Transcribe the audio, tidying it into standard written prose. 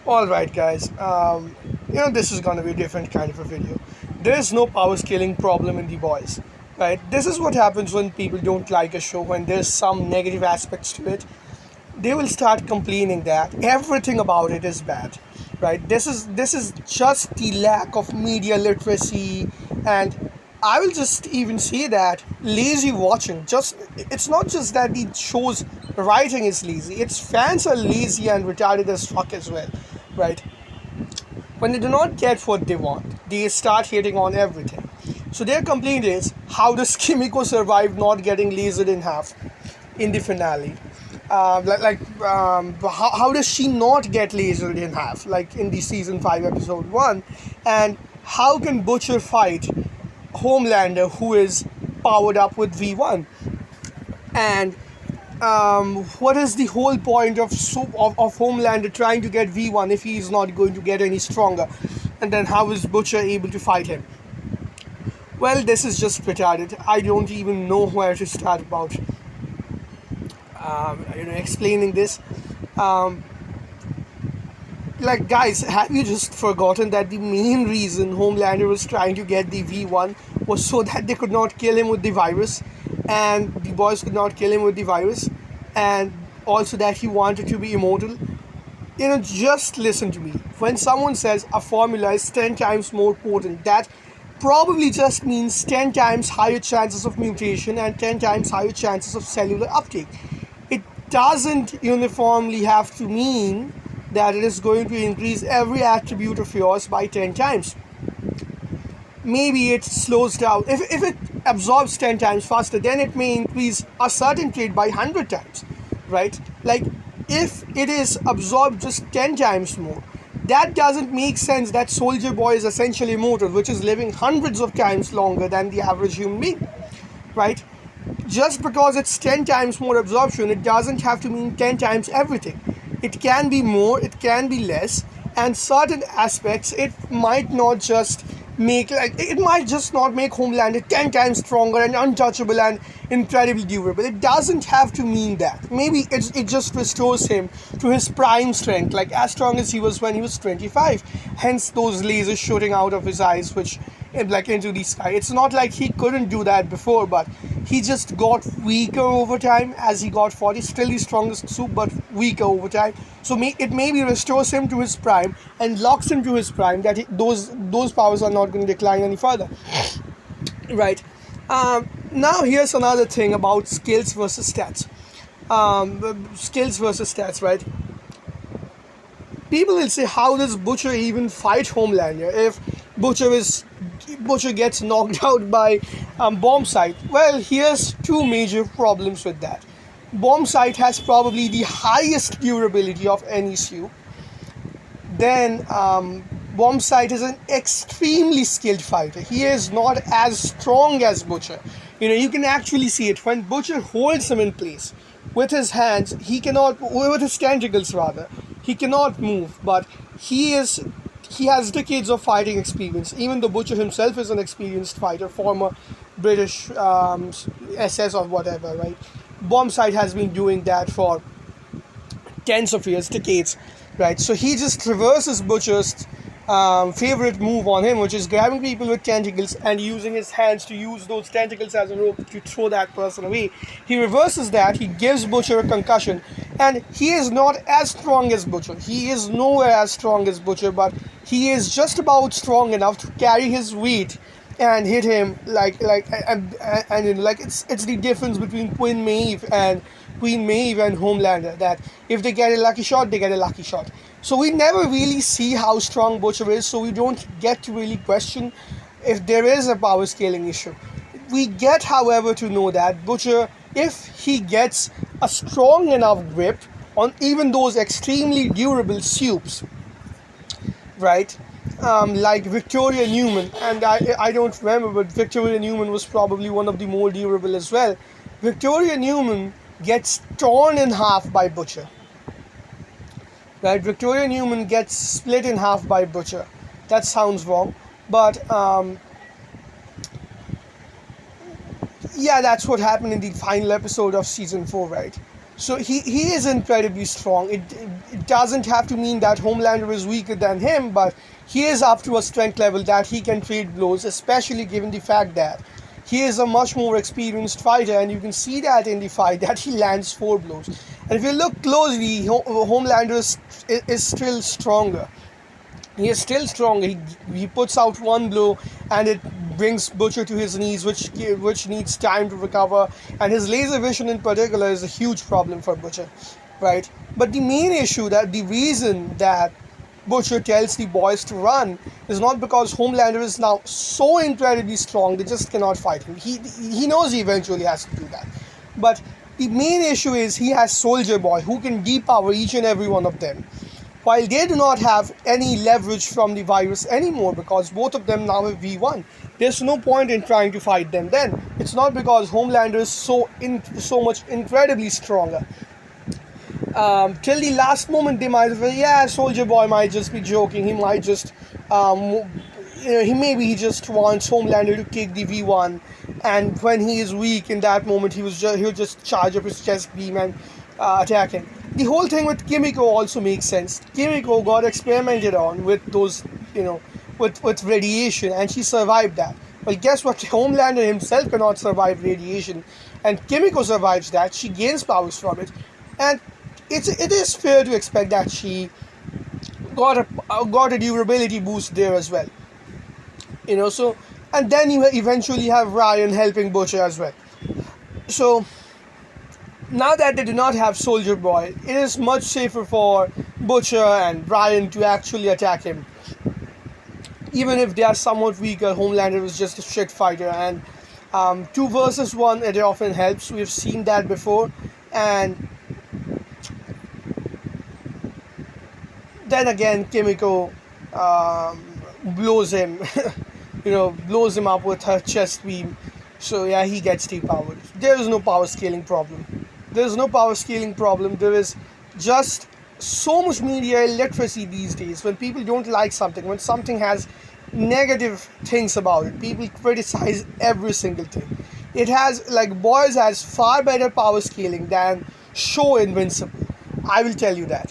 Alright guys, this is gonna be a different kind of a video. There is no power scaling problem in the boys, right? This is what happens when people don't like a show, when there's some negative aspects to it. They will start complaining that everything about it is bad, right? This is just the lack of media literacy, and I will just even say that lazy watching. Just it's not just that the show's writing is lazy; its fans are lazy and retarded as fuck as well, right? When they do not get what they want, they start hating on everything. So their complaint is, how does Kimiko survive not getting lasered in half in the finale? How does she not get lasered in half, like in the season 5 episode 1? And how can Butcher fight Homelander, who is powered up with V1? And what is the whole point of Homelander trying to get V1 if he is not going to get any stronger? And then how is Butcher able to fight him? Well, this is just retarded. I don't even know where to start about explaining this. Guys, have you just forgotten that the main reason Homelander was trying to get the V1 was so that they could not kill him with the virus, and the boys could not kill him with the virus, and also that he wanted to be immortal? Just listen to me. When someone says a formula is 10 times more potent, that probably just means 10 times higher chances of mutation and 10 times higher chances of cellular uptake. It doesn't uniformly have to mean that it is going to increase every attribute of yours by 10 times. Maybe it slows down. If it absorbs 10 times faster, then it may increase a certain trait by 100 times, right? Like, if it is absorbed just 10 times more, that doesn't make sense that Soldier Boy is essentially immortal, which is living hundreds of times longer than the average human being, right? Just because it's 10 times more absorption, it doesn't have to mean 10 times everything. It can be more, it can be less, and certain aspects it might not just make, it might just not make Homelander 10 times stronger and untouchable and incredibly durable. It doesn't have to mean that. Maybe it just restores him to his prime strength, like as strong as he was when he was 25. Hence those lasers shooting out of his eyes, which into the sky. It's not like he couldn't do that before, but he just got weaker over time as he got 40. Still the strongest suit, but weaker over time. So it maybe restores him to his prime and locks him to his prime, that those powers are not going to decline any further, right? Now here's another thing about skills versus stats. Right? People will say, how does Butcher even fight Homelander if Butcher gets knocked out by Bomb Sight? Well, here's two major problems with that. Bomb Sight has probably the highest durability of any suit. Then Bomb Sight is an extremely skilled fighter. He is not as strong as Butcher. You can actually see it when Butcher holds him in place with his hands. With his tentacles rather, he cannot move. But he has decades of fighting experience. Even the Butcher himself is an experienced fighter, former British SS or whatever, right? Bomb Sight has been doing that for tens of years, decades, right? So he just reverses Butcher's favorite move on him, which is grabbing people with tentacles and using his hands to use those tentacles as a rope to throw that person away. He reverses that, he gives Butcher a concussion, and he is not as strong as Butcher. He is nowhere as strong as Butcher, but he is just about strong enough to carry his weight and hit him it's the difference between Queen Maeve and Homelander, that if they get a lucky shot, they get a lucky shot. So we never really see how strong Butcher is, so we don't get to really question if there is a power scaling issue. We get, however, to know that Butcher, if he gets a strong enough grip on even those extremely durable supes, right? Like Victoria Newman, and I don't remember, but Victoria Newman was probably one of the more durable as well. Victoria Newman gets torn in half by Butcher, right? Victoria Newman gets split in half by Butcher. That sounds wrong, but yeah, that's what happened in the final episode of season 4, right? So he is incredibly strong. It doesn't have to mean that Homelander is weaker than him, but he is up to a strength level that he can trade blows, especially given the fact that he is a much more experienced fighter, and you can see that in the fight that he lands 4 blows. And if you look closely, Homelander is still stronger. He is still strong. He puts out 1 blow and it brings Butcher to his knees, which needs time to recover. And his laser vision in particular is a huge problem for Butcher, right? But the main issue, that the reason that Butcher tells the boys to run, is not because Homelander is now so incredibly strong they just cannot fight him. He knows he eventually has to do that. But the main issue is he has Soldier Boy who can depower each and every one of them, while they do not have any leverage from the virus anymore because both of them now have V1. There's no point in trying to fight them then. It's not because Homelander is so much incredibly stronger. Till the last moment they might have, yeah, Soldier Boy might just be joking. He might just, he just wants Homelander to take the V1, and when he is weak in that moment, he'll just charge up his chest beam and attack him. The whole thing with Kimiko also makes sense. Kimiko got experimented on with those, with radiation, and she survived that. Well, guess what? Homelander himself cannot survive radiation, and Kimiko survives that. She gains powers from it, and it is fair to expect that she got a durability boost there as well. So, and then you eventually have Ryan helping Butcher as well. So now that they do not have Soldier Boy, it is much safer for Butcher and Ryan to actually attack him. Even if they are somewhat weaker, Homelander is just a shit fighter, and 2 versus 1, it often helps. We've seen that before, and then again Kimiko blows him blows him up with her chest beam. So yeah, he gets depowered. There is no power scaling problem. There is just so much media illiteracy these days. When people don't like something, when something has negative things about it, people criticize every single thing. It has, Boys has far better power scaling than show Invincible. I will tell you that.